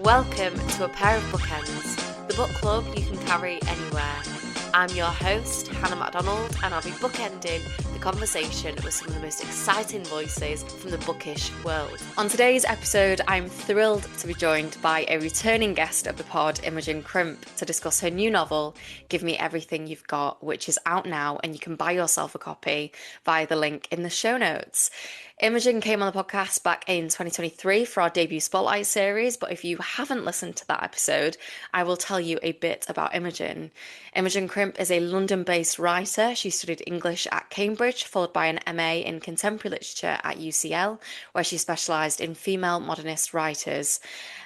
Welcome to A Pair of Bookends, the book club you can carry anywhere. I'm your host, Hannah MacDonald, and I'll be bookending the conversation with some of the most exciting voices from the bookish world. On today's episode, I'm thrilled to be joined by a returning guest of the pod, Imogen Crimp, to discuss her new novel, Give Me Everything You've Got, which is out now, and you can buy yourself a copy via the link in the show notes. Imogen came on the podcast back in 2023 for our debut Spotlight series, but if you haven't listened to that episode, I will tell you a bit about Imogen. Imogen Crimp is a London-based writer. She studied English at Cambridge, followed by an MA in Contemporary Literature at UCL, where she specialised in female modernist writers.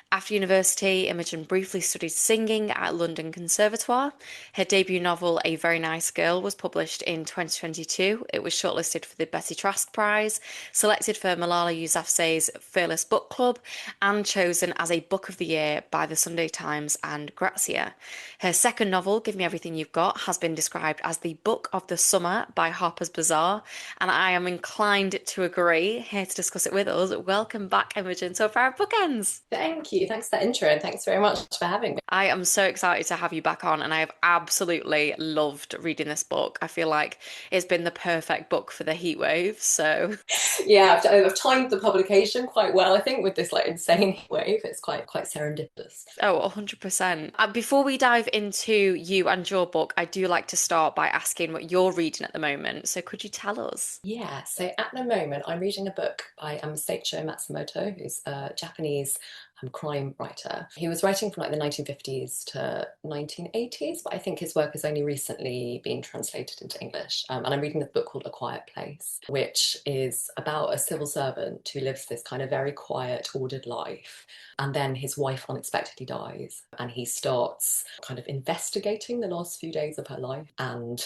After university, Imogen briefly studied singing at London Conservatoire. Her debut novel, A Very Nice Girl, was published in 2022. It was shortlisted for the Betty Trask Prize, selected for Malala Yousafzai's Fearless Book Club, and chosen as a Book of the Year by the Sunday Times and Grazia. Her second novel, Give Me Everything You've Got, has been described as the Book of the Summer by Harper's Bazaar, and I am inclined to agree. Here to discuss it with us, welcome back, Imogen, to A Pair of Bookends. Thank you. Thanks for that intro, and thanks very much for having me. I am so excited to have you back on, and I have absolutely loved reading this book. I feel like it's been the perfect book for the heat wave. So yeah, I've timed the publication quite well. I think with this insane heat wave, it's quite serendipitous. Oh, 100%. Before we dive into you and your book, I do like to start by asking what you're reading at the moment. So could you tell us? Yeah, so at the moment, I'm reading a book by Seiichi Matsumoto, who's a Japanese crime writer. He was writing from the 1950s to 1980s, but I think his work has only recently been translated into English. And I'm reading a book called A Quiet Place, which is about a civil servant who lives this kind of very quiet, ordered life. And then his wife unexpectedly dies, and he starts kind of investigating the last few days of her life and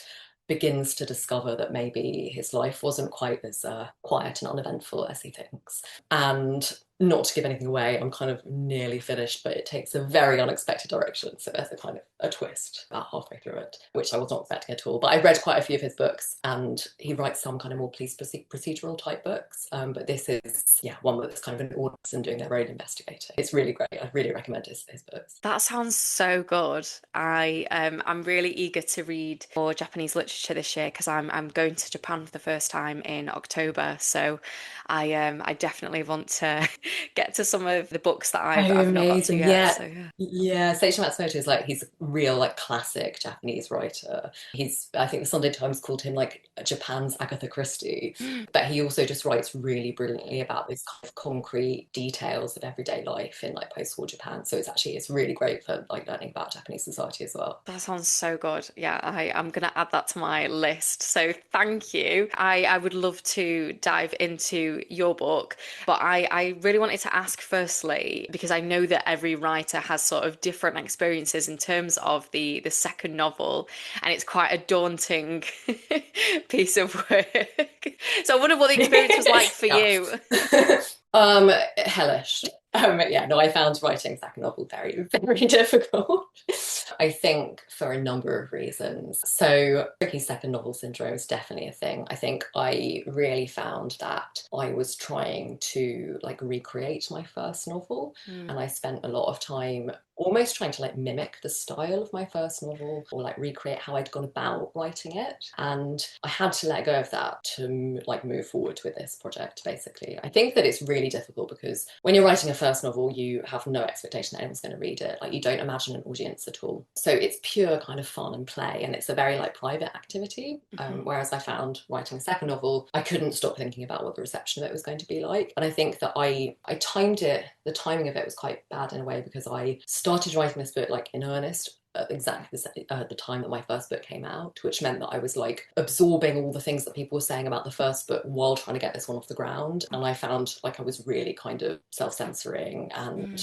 begins to discover that maybe his life wasn't quite as quiet and uneventful as he thinks. And not to give anything away, I'm kind of nearly finished, but it takes a very unexpected direction. So there's a kind of a twist about halfway through it, which I was not expecting at all. But I read quite a few of his books, and he writes some kind of more police procedural type books. But this is, one that's kind of an audience and doing their own investigating. It's really great. I really recommend his books. That sounds so good. I'm really eager to read more Japanese literature this year because I'm going to Japan for the first time in October. So I definitely want to get to some of the books that I've not got to yet. Yeah. So, yeah. Seiichi Matsumoto is he's a real classic Japanese writer. I think the Sunday Times called him Japan's Agatha Christie, but he also just writes really brilliantly about these kind of concrete details of everyday life in post-war Japan. So it's really great for learning about Japanese society as well. That sounds so good. Yeah, I'm gonna add that to my list. So thank you. I would love to dive into your book, but I really wanted to ask firstly, because I know that every writer has sort of different experiences in terms of the second novel, and it's quite a daunting piece of work. So I wonder what the experience was like for you. Hellish. I found writing second novel very, very difficult. I think for a number of reasons. So tricky second novel syndrome is definitely a thing. I think I really found that I was trying to recreate my first novel, and I spent a lot of time almost trying to mimic the style of my first novel, or recreate how I'd gone about writing it. And I had to let go of that to move forward with this project, basically. I think that it's really difficult because when you're writing a first novel, you have no expectation that anyone's going to read it. You don't imagine an audience at all. So it's pure kind of fun and play, and it's a very private activity. Whereas I found writing a second novel, I couldn't stop thinking about what the reception of it was going to be like. And I think that I timed it, the timing of it was quite bad in a way, because I started writing this book in earnest at exactly the time that my first book came out, which meant that I was absorbing all the things that people were saying about the first book while trying to get this one off the ground. And I found I was really kind of self-censoring and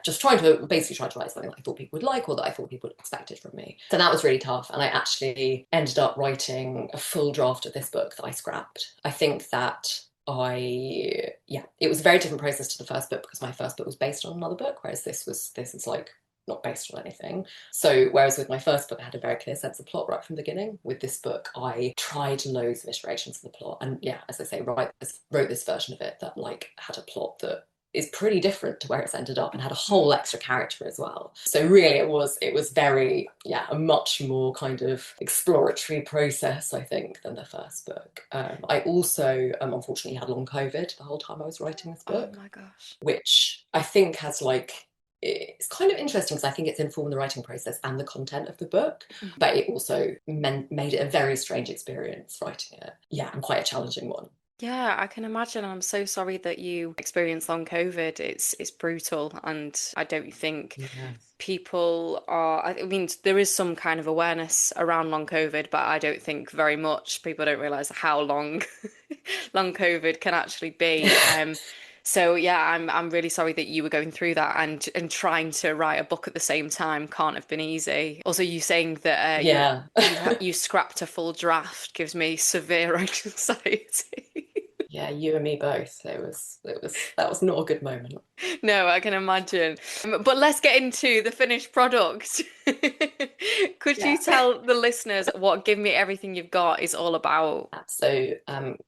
just trying to write something that I thought people would like, or that I thought people expected from me. So that was really tough, and I actually ended up writing a full draft of this book that I scrapped. I think that it was a very different process to the first book, because my first book was based on another book, whereas this is not based on anything. So whereas with my first book I had a very clear sense of plot right from the beginning, with this book I tried loads of iterations of the plot, and as I say, wrote this version of it that had a plot that is pretty different to where it's ended up, and had a whole extra character as well. So really it was very, yeah, a much more kind of exploratory process, I think, than the first book. I also unfortunately had long COVID the whole time I was writing this book. Oh my gosh. Which I think has like, it's kind of interesting because I think it's informed the writing process and the content of the book, but it also made it a very strange experience writing it. Yeah, and quite a challenging one. Yeah, I can imagine. I'm so sorry that you experienced long COVID. It's brutal, and I don't think Yeah. people are. I mean, there is some kind of awareness around long COVID, but I don't think very much. People don't realize how long long COVID can actually be. So yeah, I'm really sorry that you were going through that, and trying to write a book at the same time can't have been easy. Also, you saying that Yeah. you scrapped a full draft gives me severe anxiety. Yeah, you and me both. That was not a good moment. No, I can imagine. But let's get into the finished product. Could you Yeah. tell the listeners what Give Me Everything You've Got is all about? So,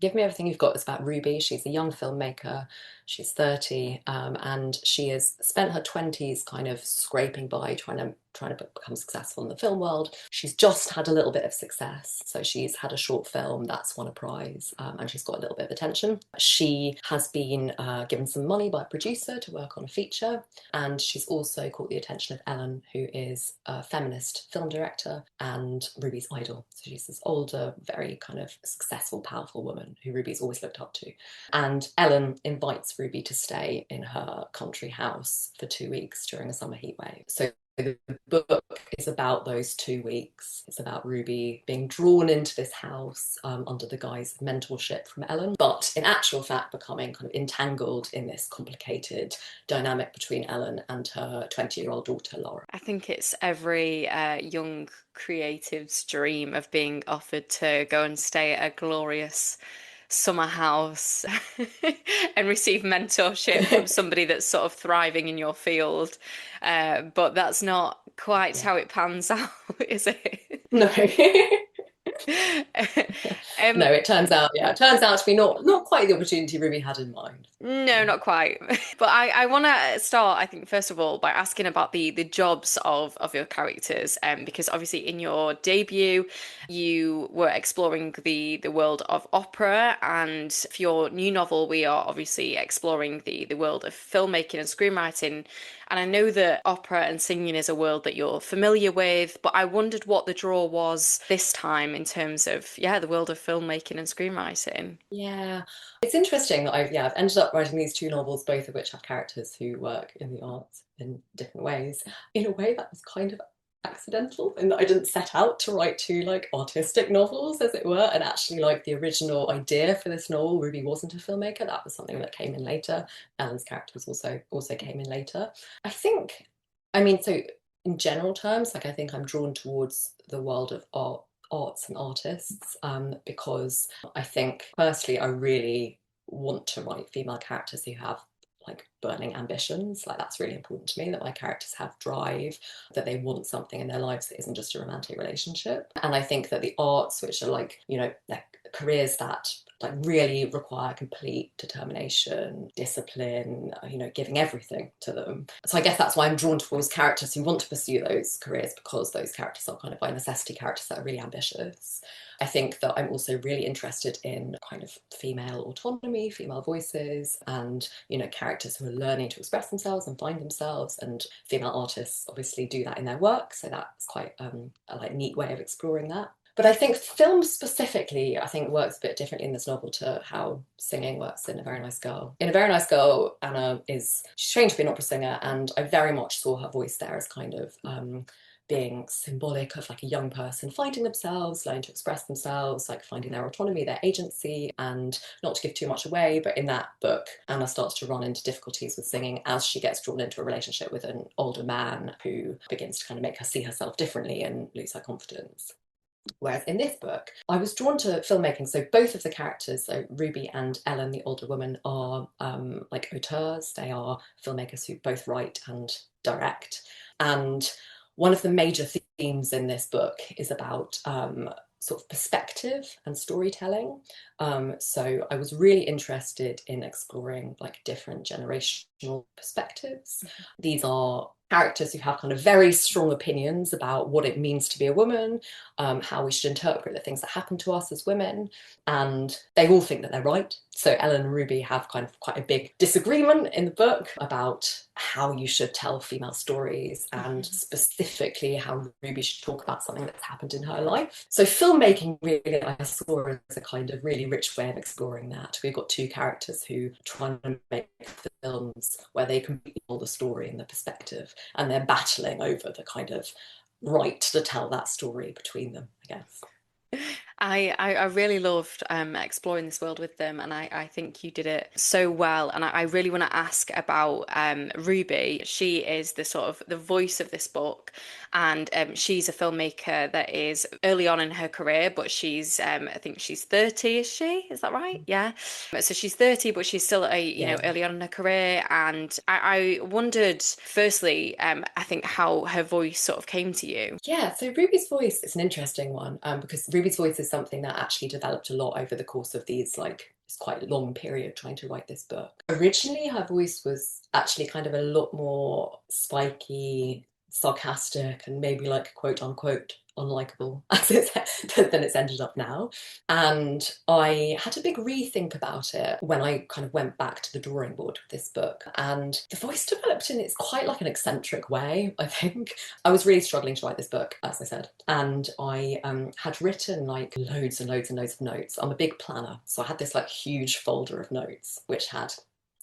Give Me Everything You've Got is about Ruby. She's a young filmmaker. She's 30, and she has spent her 20s kind of scraping by, trying to become successful in the film world. She's just had a little bit of success. So she's had a short film that's won a prize, and she's got a little bit of attention. She has been given some money by a producer to work on a feature, and she's also caught the attention of Ellen, who is a feminist film director and Ruby's idol. So she's this older, very kind of successful, powerful woman who Ruby's always looked up to. And Ellen invites Ruby to stay in her country house for 2 weeks during a summer heatwave. So the book is about those 2 weeks. It's about Ruby being drawn into this house under the guise of mentorship from Ellen, but in actual fact becoming kind of entangled in this complicated dynamic between Ellen and her 20-year-old daughter, Laura. I think it's every young creative's dream of being offered to go and stay at a glorious summer house and receive mentorship from somebody that's sort of thriving in your field. But that's not quite Yeah. how it pans out, is it? No. Um, No, it turns out to be not quite the opportunity Ruby had in mind. No, not quite. But I want to start, I think, first of all, by asking about the jobs of your characters, because obviously in your debut, you were exploring the world of opera, and for your new novel, we are obviously exploring the world of filmmaking and screenwriting. And I know that opera and singing is a world that you're familiar with, but I wondered what the draw was this time in terms of, yeah, the world of filmmaking and screenwriting. Yeah, it's interesting that I've ended up writing these two novels, both of which have characters who work in the arts in different ways. In a way, that was kind of accidental, in that I didn't set out to write two like artistic novels, as it were. And actually, like the original idea for this novel, Ruby wasn't a filmmaker. That was something that came in later. Ellen's character was also came in later. I think, I mean, so in general terms, like I think I'm drawn towards the world of arts and artists, because I think firstly I really want to write female characters who have like burning ambitions. Like that's really important to me, that my characters have drive, that they want something in their lives that isn't just a romantic relationship. And I think that the arts, which are like, you know, like careers that like really require complete determination, discipline, you know, giving everything to them. So I guess that's why I'm drawn towards characters who want to pursue those careers, because those characters are kind of by necessity characters that are really ambitious. I think that I'm also really interested in kind of female autonomy, female voices, and, you know, characters who are learning to express themselves and find themselves. And female artists obviously do that in their work, so that's quite a like neat way of exploring that. But I think film specifically, I think works a bit differently in this novel to how singing works in A Very Nice Girl. In A Very Nice Girl, she's trained to be an opera singer, and I very much saw her voice there as kind of being symbolic of like a young person finding themselves, learning to express themselves, like finding their autonomy, their agency. And not to give too much away, but in that book, Anna starts to run into difficulties with singing as she gets drawn into a relationship with an older man who begins to kind of make her see herself differently and lose her confidence. Whereas in this book, I was drawn to filmmaking. So both of the characters, so Ruby and Ellen, the older woman, are like auteurs. They are filmmakers who both write and direct. And one of the major themes in this book is about sort of perspective and storytelling. So I was really interested in exploring like different generational perspectives. These are characters who have kind of very strong opinions about what it means to be a woman, how we should interpret the things that happen to us as women, and they all think that they're right. So Ellen and Ruby have kind of quite a big disagreement in the book about how you should tell female stories, and specifically how Ruby should talk about something that's happened in her life. So filmmaking really I saw as a kind of really rich way of exploring that. We've got two characters who are trying to make films where they can tell the story and the perspective, and they're battling over the kind of right to tell that story between them, I guess. I really loved exploring this world with them, and I think you did it so well. And I really want to ask about Ruby. She is the sort of the voice of this book, and she's a filmmaker that is early on in her career, but she's I think she's 30, is she? Is that right? Yeah. So she's 30, but she's still Yeah. early on in her career. And I wondered, firstly, I think how her voice sort of came to you. Yeah, so Ruby's voice is an interesting one, because Ruby's voice is something that actually developed a lot over the course of these, like, it's quite a long period trying to write this book. Originally, her voice was actually kind of a lot more spiky, sarcastic, and maybe like quote unquote unlikable than it's ended up now. And I had a big rethink about it when I kind of went back to the drawing board with this book. And the voice developed in it's quite like an eccentric way, I think. I was really struggling to write this book, as I said. And I had written like loads and loads and loads of notes. I'm a big planner. So I had this like huge folder of notes, which had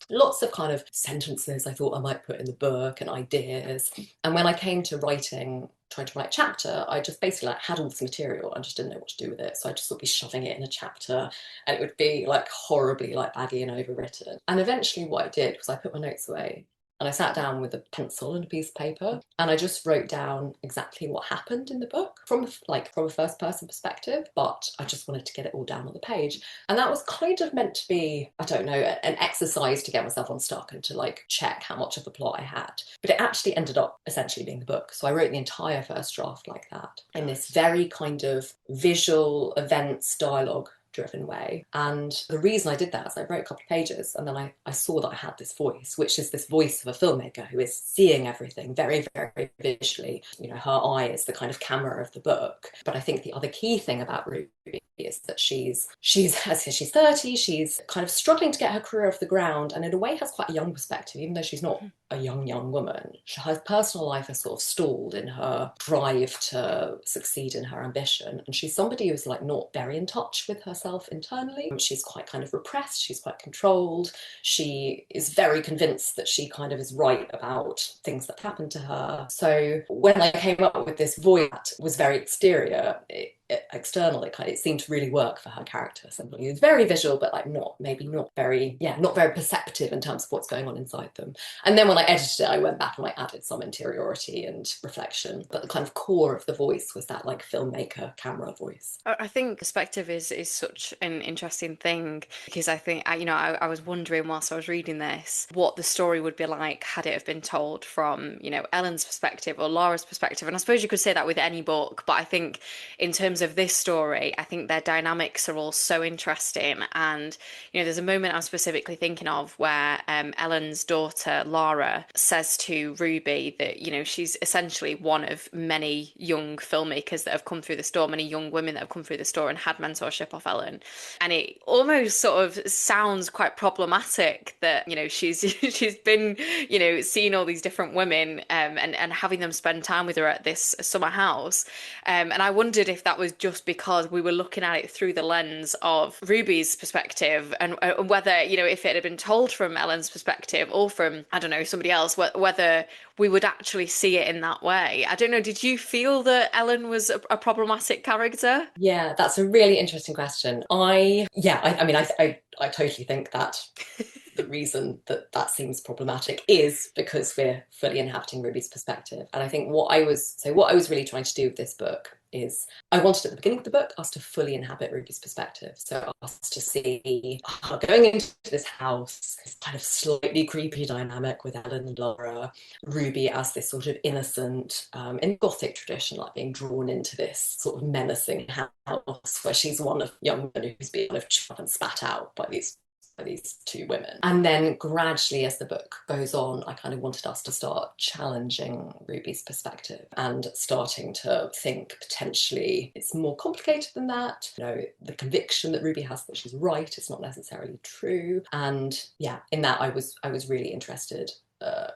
lots of kind of sentences I thought I might put in the book and ideas. And when I came to writing, trying to write a chapter, I just basically like had all this material and just didn't know what to do with it. So I just would be shoving it in a chapter, and it would be like horribly like baggy and overwritten. And eventually what I did was I put my notes away, and I sat down with a pencil and a piece of paper, and I just wrote down exactly what happened in the book from a first person perspective, but I just wanted to get it all down on the page. And that was kind of meant to be, I don't know, an exercise to get myself unstuck and to like check how much of the plot I had. But it actually ended up essentially being the book. So I wrote the entire first draft like that, in this very kind of visual events dialogue driven way. And the reason I did that is I wrote a couple of pages, and then I saw that I had this voice, which is this voice of a filmmaker who is seeing everything very, very visually. You know, her eye is the kind of camera of the book. But I think the other key thing about Ruby is that she's 30, she's kind of struggling to get her career off the ground, and in a way has quite a young perspective, even though she's not a young woman. Her personal life has sort of stalled in her drive to succeed in her ambition, and she's somebody who's like not very in touch with herself internally. She's quite kind of repressed, she's quite controlled, she is very convinced that she kind of is right about things that happened to her. So when I came up with this voice that was very exterior, external, it seemed to really work for her character. Somebody who's very visual, but like not very perceptive in terms of what's going on inside them. And then when I edited it, I went back and I added some interiority and reflection, but the kind of core of the voice was that like filmmaker camera voice. I think perspective is such an interesting thing, because I think I was wondering whilst I was reading this what the story would be like had it have been told from Ellen's perspective or Laura's perspective. And I suppose you could say that with any book, but I think in terms of this story, I think their dynamics are all so interesting. And there's a moment I'm specifically thinking of where Ellen's daughter Laura says to Ruby that she's essentially one of many young filmmakers that have come through the door, many young women that have come through the store and had mentorship off Ellen. And it almost sort of sounds quite problematic that she's she's been seeing all these different women and having them spend time with her at this summer house. And I wondered if that was just because we were looking at it through the lens of Ruby's perspective, and whether if it had been told from Ellen's perspective or from, I don't know, somebody else, whether we would actually see it in that way. I don't know, did you feel that Ellen was a problematic character? Yeah, that's a really interesting question. I mean, I totally think that the reason that seems problematic is because we're fully inhabiting Ruby's perspective. And I think what I was really trying to do with this book is I wanted at the beginning of the book us to fully inhabit Ruby's perspective. So us to see her going into this house, this kind of slightly creepy dynamic with Ellen and Laura, Ruby as this sort of innocent, in Gothic tradition, like being drawn into this sort of menacing house where she's one of young women who's being kind of chuffed and spat out by these two women. And then gradually, as the book goes on, I kind of wanted us to start challenging Ruby's perspective and starting to think potentially it's more complicated than that. You know, the conviction that Ruby has that she's right is not necessarily true. And yeah, in that I was really interested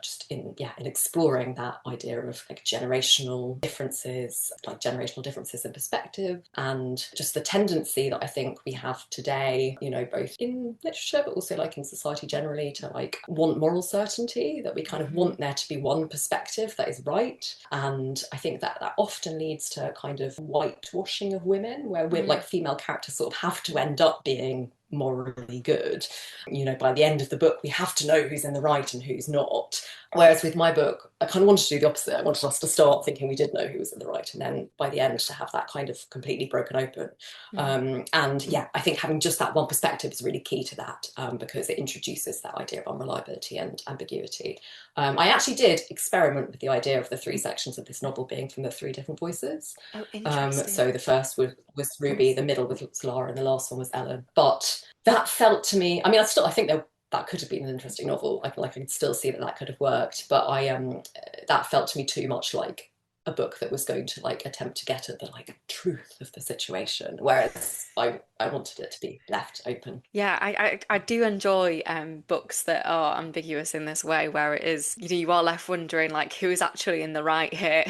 just in exploring that idea of like generational differences in perspective, and just the tendency that I think we have today, you know, both in literature but also like in society generally, to like want moral certainty, that we kind of want there to be one perspective that is right. And I think that often leads to kind of whitewashing of women, where we're like female characters sort of have to end up being morally good. You know, by the end of the book, we have to know who's in the right and who's not. Whereas with my book, I kind of wanted to do the opposite. I wanted us to start thinking we did know who was in the right, and then by the end to have that kind of completely broken open. And yeah, I think having just that one perspective is really key to that, because it introduces that idea of unreliability and ambiguity. I actually did experiment with the idea of the three sections of this novel being from the three different voices. Oh, interesting. So the first was Ruby, the middle was Lara, and the last one was Ellen. But that felt to me, I mean, I think that could have been an interesting novel. I could still see that could have worked, but that felt to me too much like a book that was going to like attempt to get at the like truth of the situation, whereas I wanted it to be left open. Yeah, I do enjoy books that are ambiguous in this way, where it is, you know, you are left wondering like who is actually in the right here.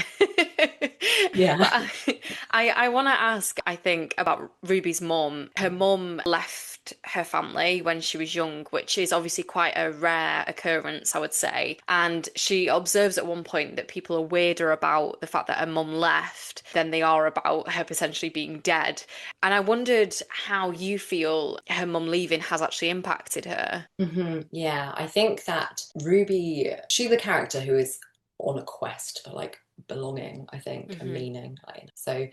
Yeah. But I want to ask, I think, about Ruby's mum. Her mum left her family when she was young, which is obviously quite a rare occurrence, I would say. And she observes at one point that people are weirder about the fact that her mum left than they are about her potentially being dead. And I wondered how you feel her mum leaving has actually impacted her. Yeah, I think that Ruby, she's the character who is on a quest for like belonging, I think, and meaning. So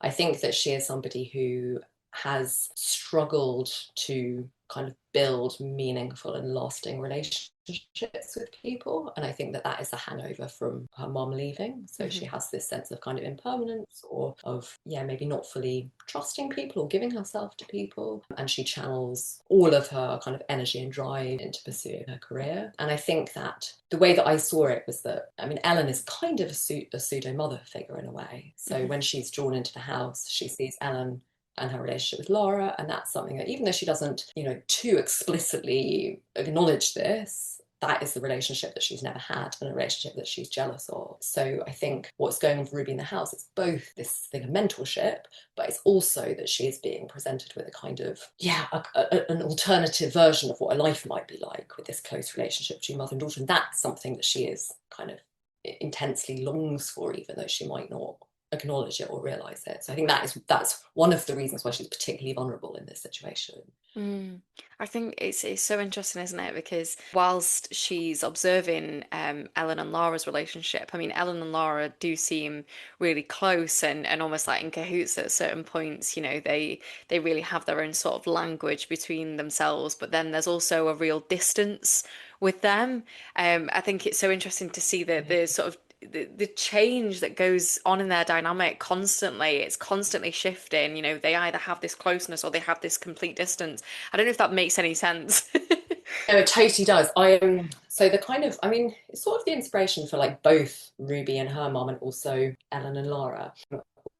I think that she is somebody who has struggled to kind of build meaningful and lasting relationships with people. And I think that is a hangover from her mom leaving. So she has this sense of kind of impermanence, or of, yeah, maybe not fully trusting people or giving herself to people. And she channels all of her kind of energy and drive into pursuing her career. And I think that the way that I saw it was that, I mean, Ellen is kind of a pseudo mother figure in a way. So when she's drawn into the house, she sees Ellen and her relationship with Laura, and that's something that, even though she doesn't, you know, too explicitly acknowledge this, that is the relationship that she's never had, and a relationship that she's jealous of. So I think what's going on with Ruby in the house, it's both this thing of mentorship, but it's also that she is being presented with a kind of, an alternative version of what a life might be like, with this close relationship between mother and daughter. And that's something that she is kind of intensely longs for, even though she might not acknowledge it or realize it. So I think that's one of the reasons why she's particularly vulnerable in this situation. I think it's so interesting, isn't it? Because whilst she's observing Ellen and Laura's relationship, I mean, Ellen and Laura do seem really close and almost like in cahoots at certain points. You know, they really have their own sort of language between themselves, but then there's also a real distance with them. I think it's so interesting to see the sort of the change that goes on in their dynamic constantly. It's constantly shifting. You know, they either have this closeness or they have this complete distance. I don't know if that makes any sense. No, it totally does. So the kind of, I mean, it's sort of the inspiration for like both Ruby and her mom, and also Ellen and Laura,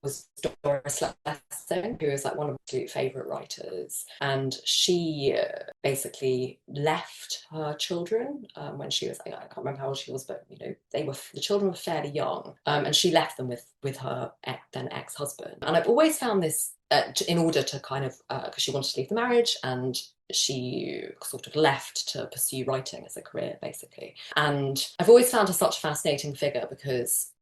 was Dorris Lessing, who is like one of my absolute favourite writers. And she basically left her children when she was, I can't remember how old she was, but you know, the children were fairly young, and she left them with her then ex-husband. And I've always found this, in order to kind of, because she wanted to leave the marriage, and she sort of left to pursue writing as a career, basically. And I've always found her such a fascinating figure, because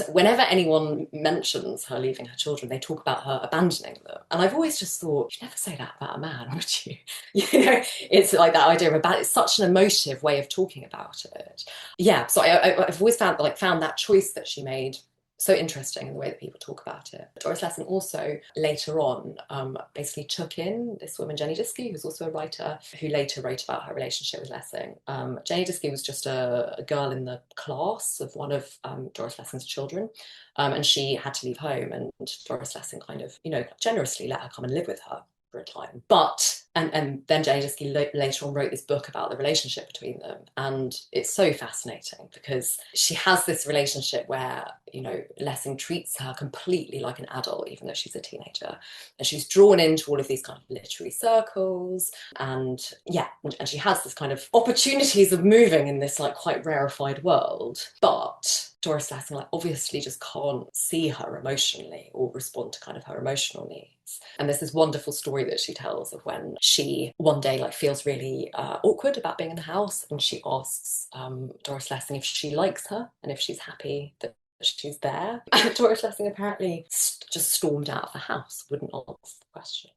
whenever anyone mentions her leaving her children, they talk about her abandoning them. And I've always just thought, you'd never say that about a man, would you? You know, it's like that idea of it's such an emotive way of talking about it. Yeah, so I've always found that choice that she made so interesting in the way that people talk about it. Dorris Lessing also later on basically took in this woman, Jenny Diski, who's also a writer, who later wrote about her relationship with Lessing. Jenny Diski was just a girl in the class of one of Dorris Lessing's children, and she had to leave home, and Dorris Lessing kind of, generously let her come and live with her for a time. But and then Jenny Diski later on wrote this book about the relationship between them, and it's so fascinating because she has this relationship where Lessing treats her completely like an adult, even though she's a teenager, and she's drawn into all of these kind of literary circles, and she has this kind of opportunities of moving in this like quite rarefied world, but Dorris Lessing obviously just can't see her emotionally or respond to kind of her emotional needs. And there's this wonderful story that she tells of when she one day feels really awkward about being in the house, and she asks Dorris Lessing if she likes her and if she's happy that she's there. And Dorris Lessing apparently just stormed out of the house, wouldn't answer the question.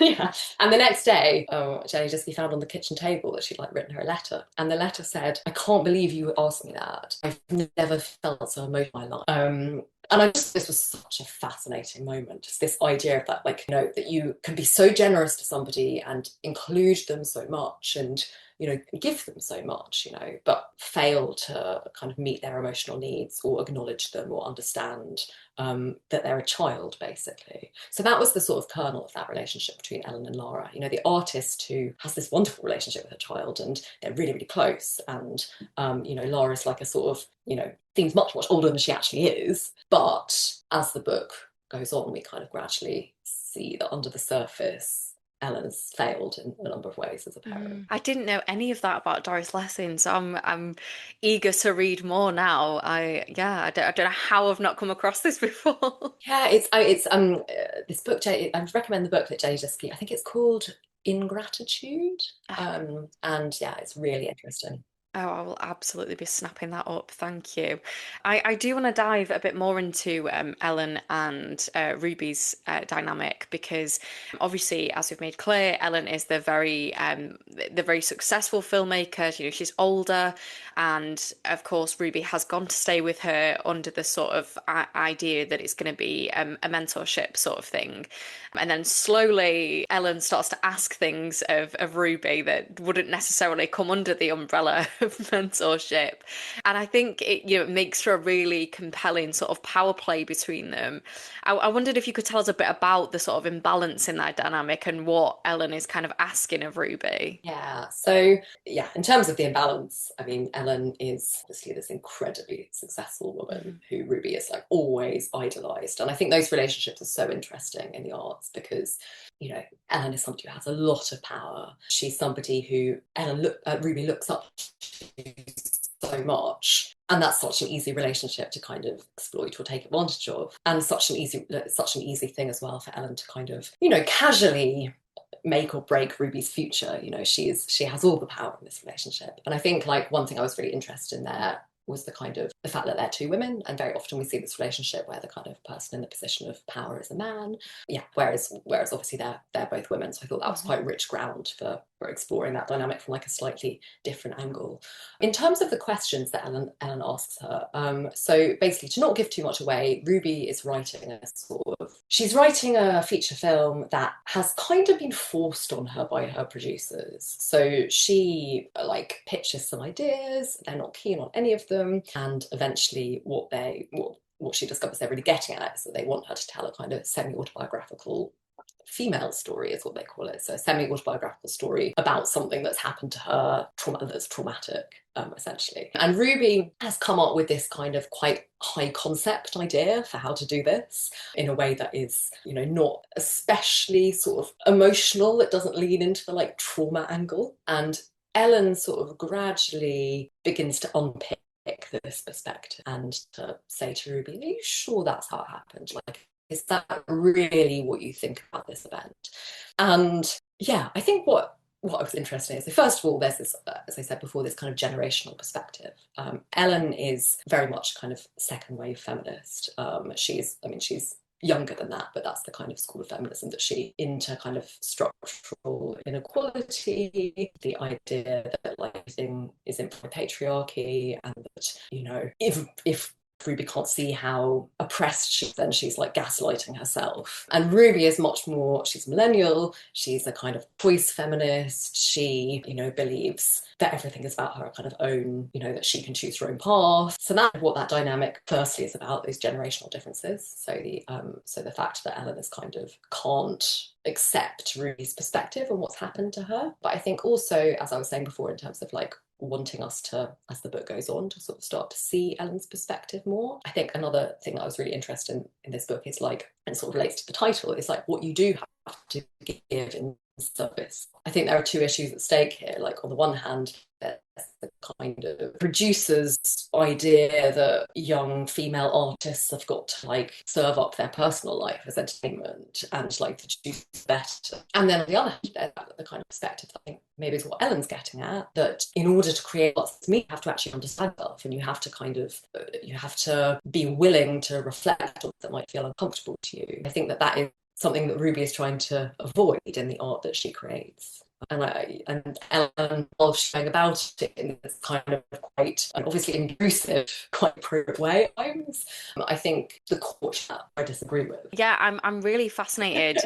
Yeah. And the next day, Jenny just found on the kitchen table that she'd written her a letter, and the letter said, "I can't believe you asked me that. I've never felt so emotional in my life." And this was such a fascinating moment, just this idea of that, that you can be so generous to somebody and include them so much and, give them so much, but fail to kind of meet their emotional needs or acknowledge them or understand that they're a child, basically. So that was the sort of kernel of that relationship between Ellen and Lara. The artist who has this wonderful relationship with her child, and they're really, really close. And, Lara's like a sort of, seems much, much older than she actually is. But as the book goes on, we kind of gradually see that under the surface, Ellen has failed in a number of ways as a parent. I didn't know any of that about Dorris Lessing, so I'm eager to read more now. I don't know how I've not come across this before. Yeah, it's this book. I would recommend the book that Jay just. I think it's called Ingratitude, and yeah, it's really interesting. Oh, I will absolutely be snapping that up. Thank you. I do want to dive a bit more into Ellen and Ruby's dynamic because obviously, as we've made clear, Ellen is the very successful filmmaker. She's older, and of course, Ruby has gone to stay with her under the sort of idea that it's going to be a mentorship sort of thing. And then slowly, Ellen starts to ask things of Ruby that wouldn't necessarily come under the umbrella of mentorship. And I think it makes for a really compelling sort of power play between them. I wondered if you could tell us a bit about the sort of imbalance in that dynamic and what Ellen is kind of asking of Ruby. Yeah, so yeah, in terms of the imbalance, I mean, Ellen is obviously this incredibly successful woman who Ruby is always idolized. And I think those relationships are so interesting in the arts because, Ellen is somebody who has a lot of power. She's somebody who Ruby looks up to so much. And that's such an easy relationship to kind of exploit or take advantage of. And such an easy thing as well for Ellen to kind of, casually make or break Ruby's future. She has all the power in this relationship. And I think one thing I was really interested in there was the fact that they're two women, and very often we see this relationship where the kind of person in the position of power is a man. Yeah, whereas obviously they're both women. So I thought that was quite rich ground for exploring that dynamic from a slightly different angle. In terms of the questions that Ellen asks her, so basically to not give too much away, Ruby is she's writing a feature film that has kind of been forced on her by her producers. So she pitches some ideas, they're not keen on any of them, and eventually what she discovers they're really getting at is that they want her to tell a kind of semi-autobiographical female story, is what they call it. So a semi-autobiographical story about something that's happened to her, that's traumatic, essentially. And Ruby has come up with this kind of quite high concept idea for how to do this in a way that is, not especially sort of emotional. It doesn't lean into the trauma angle. And Ellen sort of gradually begins to unpick this perspective and to say to Ruby, "Are you sure that's how it happened? Is that really what you think about this event?" And yeah, I think what was interesting is, first of all, there's this, as I said before, this kind of generational perspective. Ellen is very much kind of second wave feminist. She's younger than that, but that's the kind of school of feminism that she into kind of structural inequality, the idea that everything is in patriarchy, and that if Ruby can't see how oppressed she is, then she's like gaslighting herself. And Ruby is much more, she's millennial, she's a kind of choice feminist, she, believes that everything is about her kind of own, that she can choose her own path. So that's what that dynamic firstly is about, those generational differences. So the fact that Ellen is kind of can't accept Ruby's perspective on what's happened to her. But I think also, as I was saying before, in terms of like wanting us to, as the book goes on, to sort of start to see Ellen's perspective more. I think another thing that I was really interested in this book is like, and it sort of relates to the title, is like what you do have to give in service. I think there are two issues at stake here. Like on the one hand, there's the kind of producer's idea that young female artists have got to like serve up their personal life as entertainment and like to do better. And then on the other hand, there's the kind of perspective that I think maybe is what Ellen's getting at, that in order to create lots of me, you have to actually understand yourself, and you have to be willing to reflect on that might feel uncomfortable to you. I think that is something that Ruby is trying to avoid in the art that she creates. And Ellen, while she's going about it in this kind of quite, and obviously intrusive, quite appropriate way at times, I think the court I disagree with. Yeah, I'm really fascinated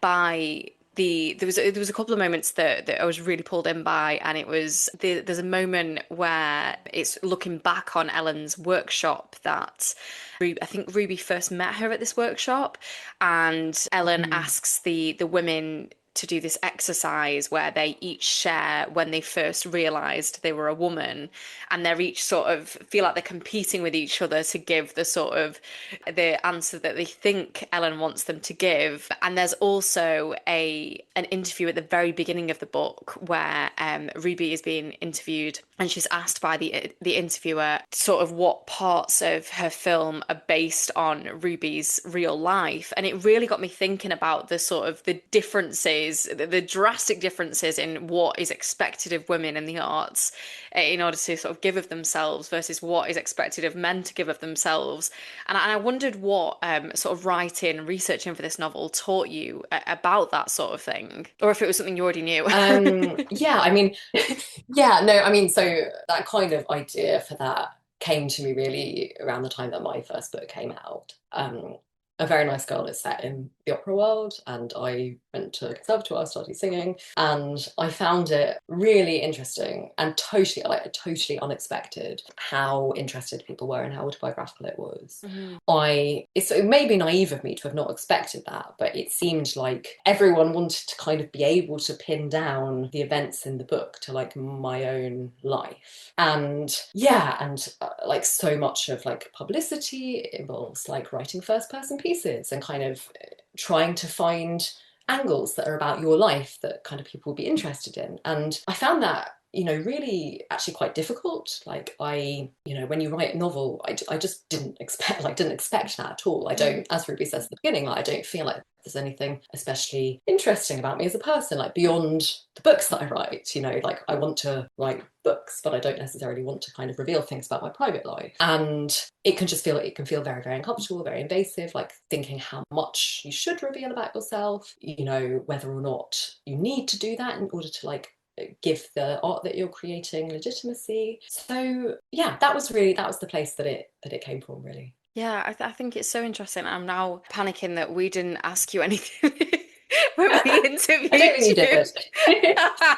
by there was a couple of moments that I was really pulled in by, and it was there's a moment where it's looking back on Ellen's workshop that I think Ruby first met her at this workshop, and Ellen asks the women to do this exercise where they each share when they first realized they were a woman, and they're each sort of feel like they're competing with each other to give the sort of the answer that they think Ellen wants them to give. And there's also an interview at the very beginning of the book where Ruby is being interviewed, and she's asked by the interviewer sort of what parts of her film are based on Ruby's real life. And it really got me thinking about the sort of the differences, the drastic differences in what is expected of women in the arts in order to sort of give of themselves versus what is expected of men to give of themselves. And I wondered what sort of writing, researching for this novel taught you about that sort of thing, or if it was something you already knew. So that kind of idea for that came to me really around the time that my first book came out. A Very Nice Girl is set in the opera world, and I went to conservatoire, studied singing, and I found it really interesting and totally unexpected how interested people were and how autobiographical it was. It may be naive of me to have not expected that, but it seemed like everyone wanted to kind of be able to pin down the events in the book to like my own life. And like so much of like publicity involves like writing first person pieces and kind of trying to find angles that are about your life that kind of people will be interested in. And I found that, really actually quite difficult. Like when you write a novel, I just didn't expect that at all. I don't, as Ruby says at the beginning, I don't feel like there's anything especially interesting about me as a person, like beyond the books that I write. Like I want to write books, but I don't necessarily want to kind of reveal things about my private life. And it can feel very, very uncomfortable, very invasive, like thinking how much you should reveal about yourself, whether or not you need to do that in order to like give the art that you're creating legitimacy. So yeah, that was the place that it came from, really. Yeah, I think it's so interesting. I'm now panicking that we didn't ask you anything when we interviewed I don't think you did.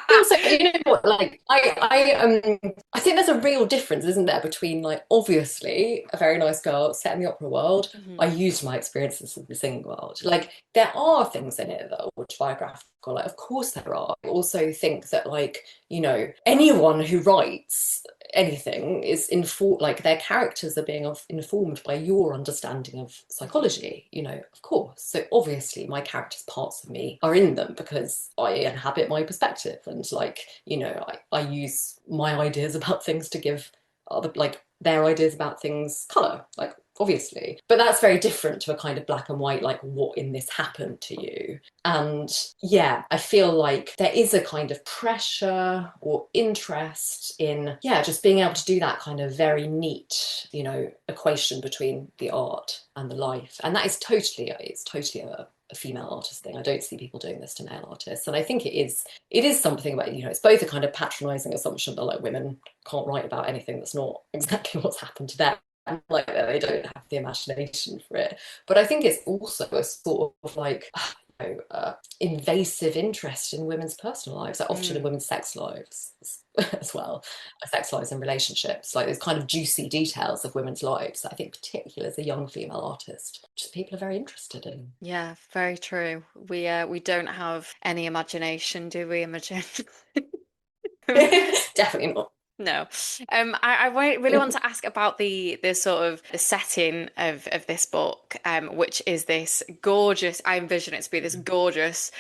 Also, you know what? Like, I think there's a real difference, isn't there, between like obviously A Very Nice Girl set in the opera world. I used my experiences in the singing world. Like, there are things in it that are autobiographical. Like, of course there are. I also think that like anyone who writes anything is informed, like their characters are being informed by your understanding of psychology, of course. So obviously my characters, parts of me are in them because I inhabit my perspective, and like I use my ideas about things to give other, like their ideas about things, colour, like obviously. But that's very different to a kind of black and white, like what in this happened to you. And yeah, I feel like there is a kind of pressure or interest in just being able to do that kind of very neat equation between the art and the life. And that is totally a female artist thing. I don't see people doing this to male artists. And I think it is something about, it's both a kind of patronizing assumption that like women can't write about anything that's not exactly what's happened to them, like that they don't have the imagination for it. But I think it's also a sort of like invasive interest in women's personal lives, like often in Mm. women's sex lives as well, sex lives and relationships, like those kind of juicy details of women's lives that I think, particularly as a young female artist, just people are very interested in. Yeah, very true. We don't have any imagination, do we, Imogen? Definitely not. No. Really want to ask about the sort of the setting of this book, which is this gorgeous, I envision it to be this gorgeous,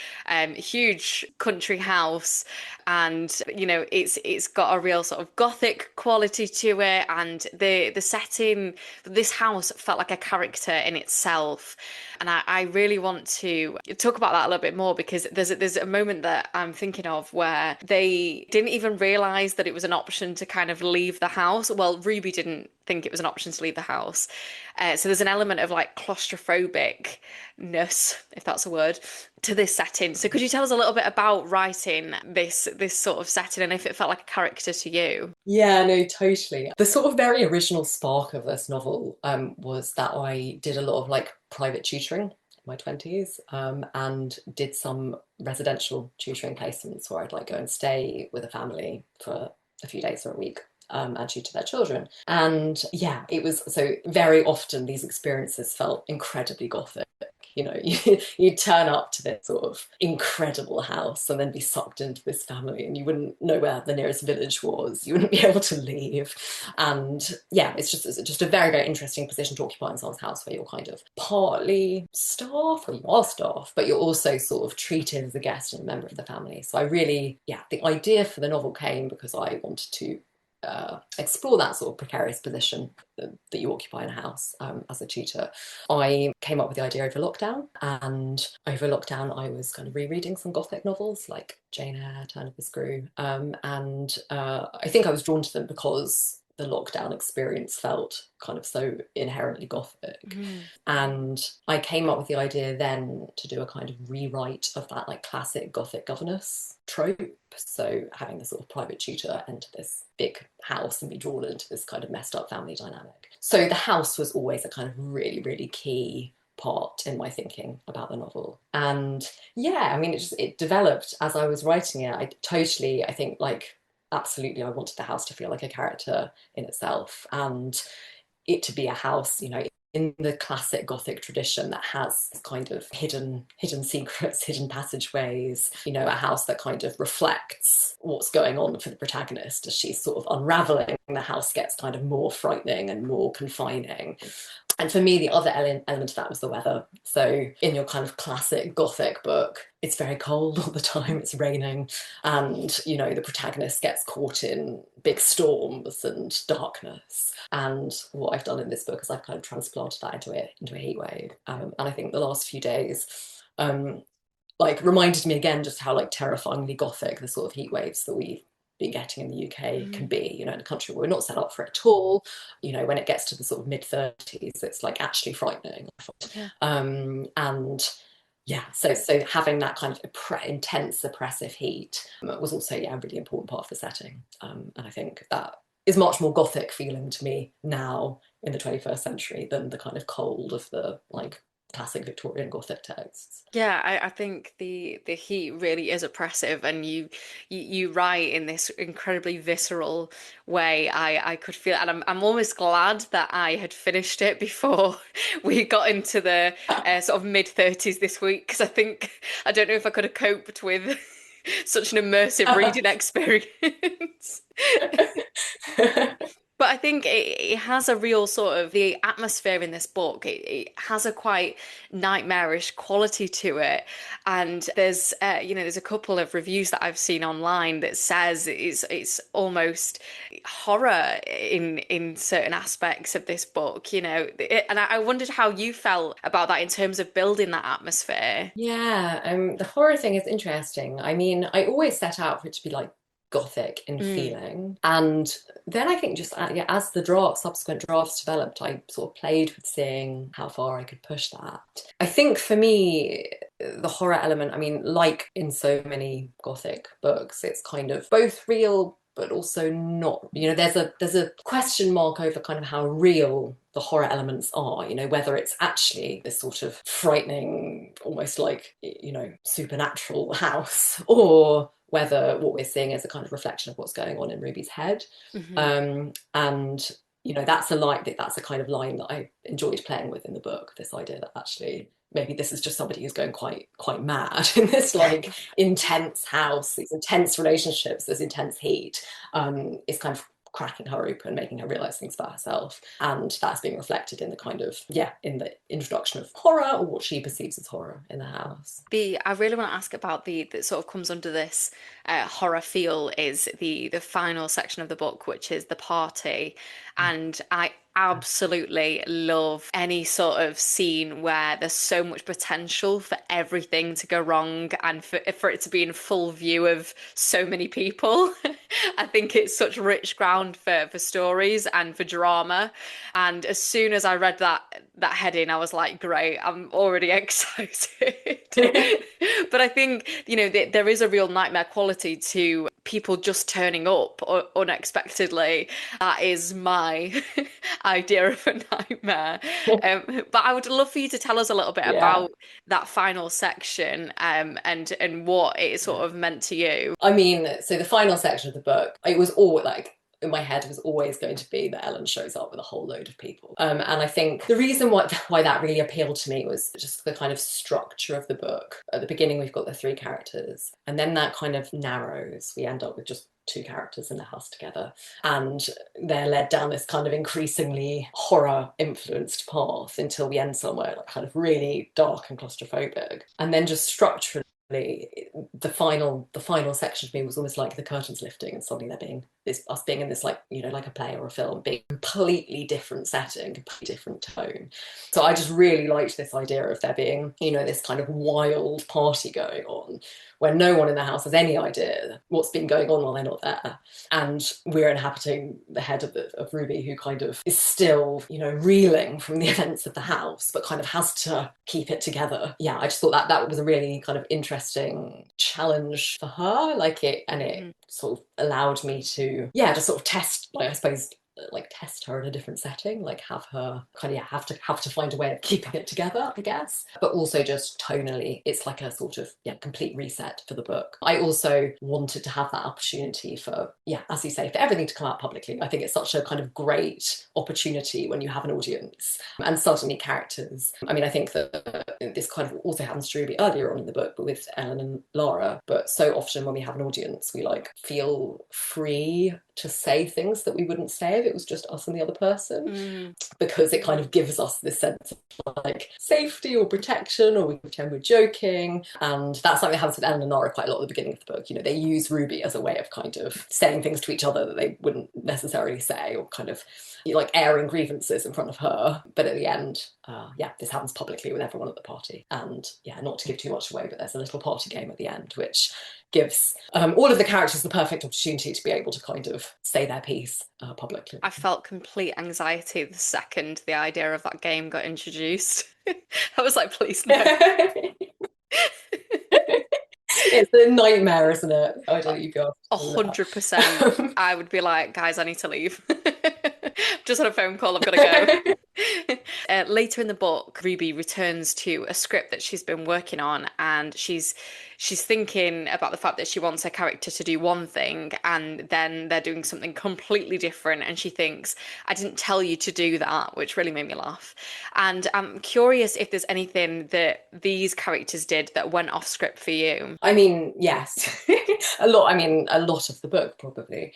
huge country house. And, it's got a real sort of gothic quality to it. And the setting, this house felt like a character in itself. And I really want to talk about that a little bit more because there's a moment that I'm thinking of where they didn't even realize that it was an option to kind of leave the house. Well, Ruby didn't think it was an option to leave the house. So there's an element of like claustrophobicness, if that's a word, to this setting. So could you tell us a little bit about writing this sort of setting and if it felt like a character to you? Yeah, no, totally. The sort of very original spark of this novel was that I did a lot of like private tutoring in my 20s, and did some residential tutoring placements where I'd like go and stay with a family for a few days or a week. And tutor their children. And yeah, it was so very often these experiences felt incredibly gothic. You'd turn up to this sort of incredible house and then be sucked into this family, and you wouldn't know where the nearest village was. You wouldn't be able to leave. And yeah, it's just a very, very interesting position to occupy in someone's house where you're kind of partly staff, or you are staff, but you're also sort of treated as a guest and a member of the family. So I really, yeah, the idea for the novel came because I wanted to explore that sort of precarious position that you occupy in a house as a tutor. I came up with the idea over lockdown, and over lockdown I was kind of rereading some Gothic novels like Jane Eyre, Turn of the Screw, and I think I was drawn to them because the lockdown experience felt kind of so inherently Gothic. Mm. And I came up with the idea then to do a kind of rewrite of that like classic Gothic governess trope. So having the sort of private tutor enter this big house and be drawn into this kind of messed up family dynamic. So the house was always a kind of really, really key part in my thinking about the novel. And yeah, I mean, it developed as I was writing it. I think like absolutely I wanted the house to feel like a character in itself, and it to be a house, in the classic Gothic tradition that has kind of hidden secrets, hidden passageways, a house that kind of reflects what's going on for the protagonist as she's sort of unraveling. The house gets kind of more frightening and more confining. And for me, the other element of that was the weather. So in your kind of classic Gothic book, it's very cold all the time, it's raining, and, the protagonist gets caught in big storms and darkness. And what I've done in this book is I've kind of transplanted that into a heat wave. And I think the last few days, like reminded me again just how like terrifyingly Gothic the sort of heat waves that we've been getting in the UK can be, in a country where we're not set up for it at all. When it gets to the sort of mid-30s, it's like actually frightening. Yeah. And yeah, so having that kind of intense oppressive heat was also, yeah, a really important part of the setting. And I think that is much more Gothic feeling to me now in the 21st century than the kind of cold of the like classic Victorian Gothic texts. Yeah, I think the heat really is oppressive, and you write in this incredibly visceral way. I could feel it, and I'm almost glad that I had finished it before we got into the sort of mid-30s this week, because I don't know if I could have coped with such an immersive reading experience. But I think it has a real sort of the atmosphere in this book. It has a quite nightmarish quality to it, and there's a couple of reviews that I've seen online that says it's almost horror in certain aspects of this book. And I wondered how you felt about that in terms of building that atmosphere. Yeah, the horror thing is interesting. I mean, I always set out for it to be like Gothic in Mm. feeling, and then I think just yeah, as the subsequent drafts developed, I sort of played with seeing how far I could push that. I think for me, the horror element, I mean, like in so many Gothic books, it's kind of both real but also not. You know, there's a question mark over kind of how real the horror elements are, you know, whether it's actually this sort of frightening, almost like, you know, supernatural house, or whether what we're seeing is a kind of reflection of what's going on in Ruby's head. And you know, that's a kind of line that I enjoyed playing with in the book, this idea that actually maybe this is just somebody who's going quite mad in this like intense house, these intense relationships, this intense heat, is kind of cracking her open, making her realize things about herself, and that's being reflected in the kind of in the introduction of horror, or what she perceives as horror in the house. I really want to ask about that sort of comes under this horror feel is the final section of the book, which is the party. And I absolutely love any sort of scene where there's so much potential for everything to go wrong and for it to be in full view of so many people. I think it's such rich ground for stories and for drama. And as soon as I read that heading, I was like, great, I'm already excited. But I think, you know, there is a real nightmare quality to people just turning up unexpectedly. That is my idea of a nightmare. But I would love for you to tell us a little bit about that final section, and what it sort of meant to you. I mean, so the final section of the book, it was all like, in my head, was always going to be that Ellen shows up with a whole load of people. And I think the reason why that really appealed to me was just the kind of structure of the book. At the beginning, we've got the three characters, and then that kind of narrows. We end up with just two characters in the house together, and they're led down this kind of increasingly horror influenced path until we end somewhere like kind of really dark and claustrophobic. And then just structurally, the final section for me was almost like the curtains lifting, and suddenly there being us being in this, like, you know, like a play or a film, being a completely different setting, completely different tone. So I just really liked this idea of there being, you know, this kind of wild party going on where no one in the house has any idea what's been going on while they're not there, and we're inhabiting the head of Ruby, who kind of is still, you know, reeling from the events of the house, but kind of has to keep it together. I just thought that was a really kind of interesting challenge for her, like it sort of allowed me to just sort of test, like, I suppose, like test her in a different setting, like have her kind of have to find a way of keeping it together, I guess. But also just tonally, it's like a sort of complete reset for the book. I also wanted to have that opportunity for as you say, for everything to come out publicly. I think it's such a kind of great opportunity when you have an audience and suddenly characters. I mean, I think that this kind of also happens to Ruby earlier on in the book, but with Ellen and Lara. But so often when we have an audience, we like feel free to say things that we wouldn't say if it was just us and the other person, because it kind of gives us this sense of like safety or protection, or we pretend we're joking. And that's something that happens with Ellen and Lara quite a lot at the beginning of the book. You know, they use Ruby as a way of kind of saying things to each other that they wouldn't necessarily say, or kind of like airing grievances in front of her. But at the end, this happens publicly with everyone at the party. And not to give too much away, but there's a little party game at the end which gives all of the characters the perfect opportunity to be able to kind of say their piece publicly. I felt complete anxiety the second the idea of that game got introduced. I was like, please no. It's a nightmare, isn't it? I don't think you'd be able to 100%. I would be like, guys, I need to leave. Just had a phone call, I've got to go. Later in the book, Ruby returns to a script that she's been working on, and she's thinking about the fact that she wants her character to do one thing, and then they're doing something completely different, and she thinks, I didn't tell you to do that, which really made me laugh. And I'm curious if there's anything that these characters did that went off script for you. I mean, yes. A lot of the book, probably.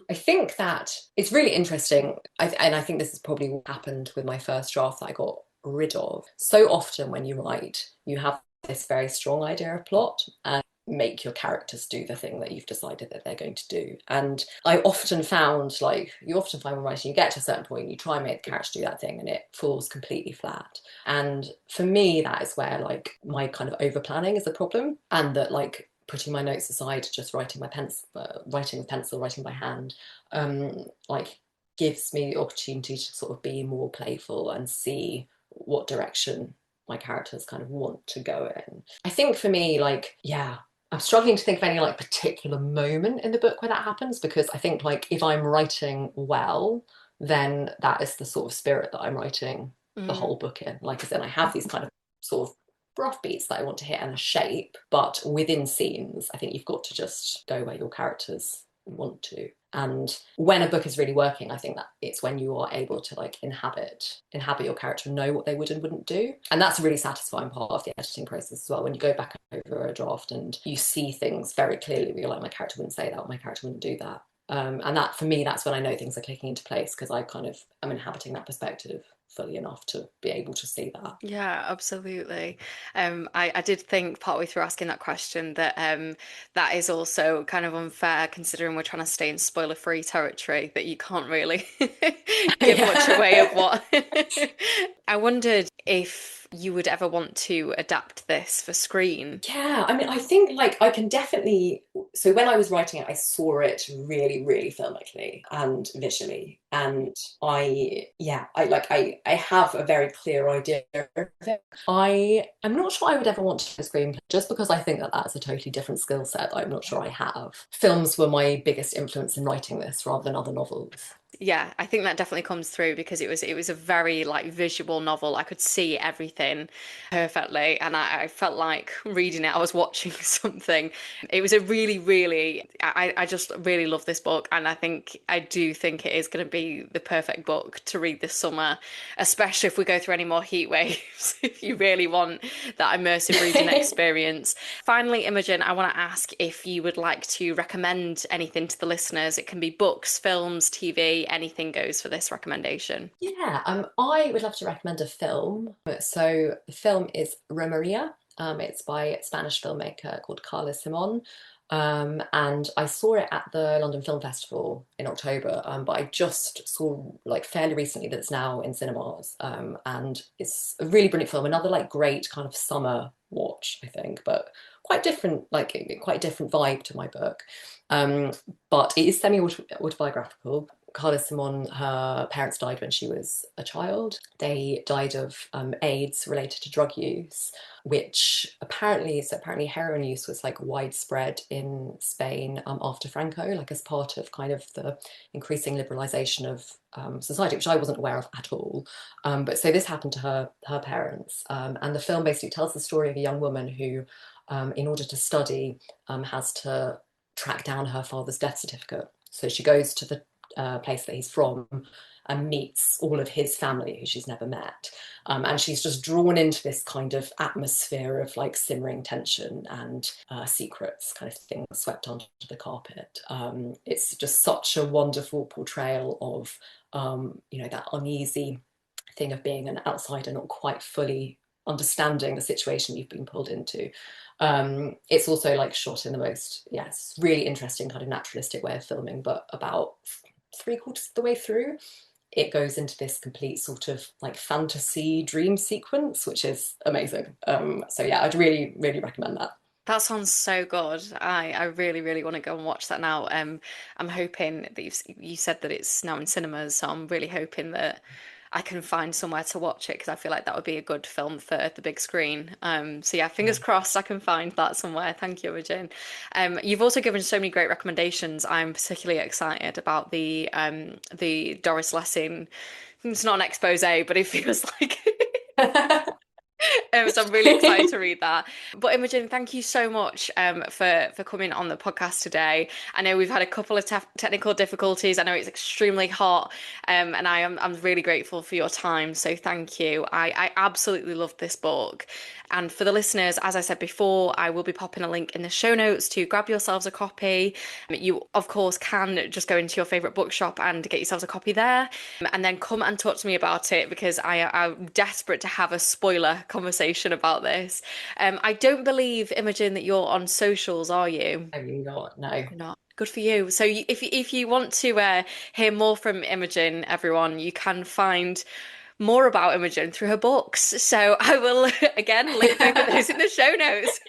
I think that it's really interesting, and I think this is probably what happened with my first draft that I got rid of. So often when you write, you have this very strong idea of plot and make your characters do the thing that you've decided that they're going to do. And I often found, like, you often find when writing, you get to a certain point, you try and make the character do that thing, and it falls completely flat. And for me, that is where, like, my kind of over planning is a problem, and that, like, putting my notes aside, just writing with pencil, writing by hand, like, gives me the opportunity to sort of be more playful and see what direction my characters kind of want to go in. I think for me, like, I'm struggling to think of any like particular moment in the book where that happens, because I think like if I'm writing well, then that is the sort of spirit that I'm writing the Mm. whole book in. Like I said, I have these kind of sort of rough beats that I want to hit and a shape, but within scenes, I think you've got to just go where your characters want to. And when a book is really working, I think that it's when you are able to like inhabit your character and know what they would and wouldn't do. And that's a really satisfying part of the editing process as well. When you go back over a draft and you see things very clearly, where you're like, my character wouldn't say that, or my character wouldn't do that. And that for me, that's when I know things are clicking into place, because I kind of am inhabiting that perspective fully enough to be able to see that. Yeah, absolutely. I did think partway through asking that question that that is also kind of unfair considering we're trying to stay in spoiler-free territory, that you can't really give much away of Yeah. what. I wondered if you would ever want to adapt this for screen. Yeah, I mean, I think like I can definitely. So when I was writing it, I saw it really, really filmically and visually, and I have a very clear idea of it. I'm not sure I would ever want to do a screenplay, just because I think that that's a totally different skill set that I'm not sure I have. Films were my biggest influence in writing this, rather than other novels. Yeah, I think that definitely comes through because it was a very like visual novel. I could see everything perfectly, and I felt like reading it, I was watching something. It was a really, really I just really love this book, and I do think it is going to be the perfect book to read this summer, especially if we go through any more heat waves. If you really want that immersive reading experience. Finally, Imogen, I want to ask if you would like to recommend anything to the listeners. It can be books, films, TV, anything goes for this recommendation. Yeah, I would love to recommend a film. So the film is Romaria. It's by a Spanish filmmaker called Carla Simon. And I saw it at the London Film Festival in October, but I just saw like fairly recently that it's now in cinemas. And it's a really brilliant film. Another like great kind of summer watch, I think, but quite different, like quite a different vibe to my book. Um, but it is semi-autobiographical. Carla Simon, her parents died when she was a child. They died of AIDS related to drug use, which apparently heroin use was like widespread in Spain after Franco, like as part of kind of the increasing liberalization of society, which I wasn't aware of at all. But so this happened to her parents, and the film basically tells the story of a young woman who, in order to study, has to track down her father's death certificate. So she goes to the place that he's from and meets all of his family who she's never met. And she's just drawn into this kind of atmosphere of like simmering tension and secrets kind of things swept under the carpet. It's just such a wonderful portrayal of, that uneasy thing of being an outsider, not quite fully understanding the situation you've been pulled into. It's also like shot in the most, yes, really interesting kind of naturalistic way of filming, but about three-quarters of the way through, it goes into this complete sort of like fantasy dream sequence, which is amazing. So yeah, I'd really, really recommend that. That sounds so good. I really, really want to go and watch that now. I'm hoping that you said that it's now in cinemas, so I'm really hoping that I can find somewhere to watch it because I feel like that would be a good film for the big screen. So yeah, fingers crossed I can find that somewhere. Thank you, Imogen. You've also given so many great recommendations. I'm particularly excited about the Dorris Lessing. It's not an expose, but it feels like so I'm really excited to read that. But Imogen, thank you so much for coming on the podcast today. I know we've had a couple of technical difficulties. I know it's extremely hot, and I'm really grateful for your time. So thank you. I absolutely loved this book. And for the listeners, as I said before, I will be popping a link in the show notes to grab yourselves a copy. You, of course, can just go into your favourite bookshop and get yourselves a copy there, and then come and talk to me about it because I'm desperate to have a spoiler conversation about this. I don't believe, Imogen, that you're on socials, are you? I'm not, no. You're not. Good for you. So if you want to hear more from Imogen, everyone, you can find more about Imogen through her books. So I will again link both of those in the show notes.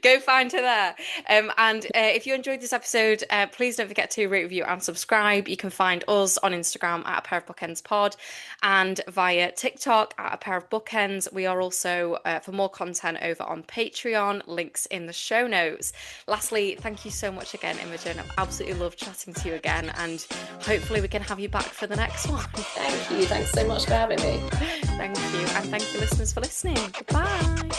Go find her there. And if you enjoyed this episode, please don't forget to rate, review, and subscribe. You can find us on Instagram at A Pair of Bookends Pod and via TikTok at A Pair of Bookends. We are also for more content over on Patreon. Links in the show notes. Lastly, thank you so much again, Imogen. I've absolutely loved chatting to you again, and hopefully we can have you back for the next one. Thank you. Thanks so much for having me. Thank you. And thank you, listeners, for listening. Goodbye.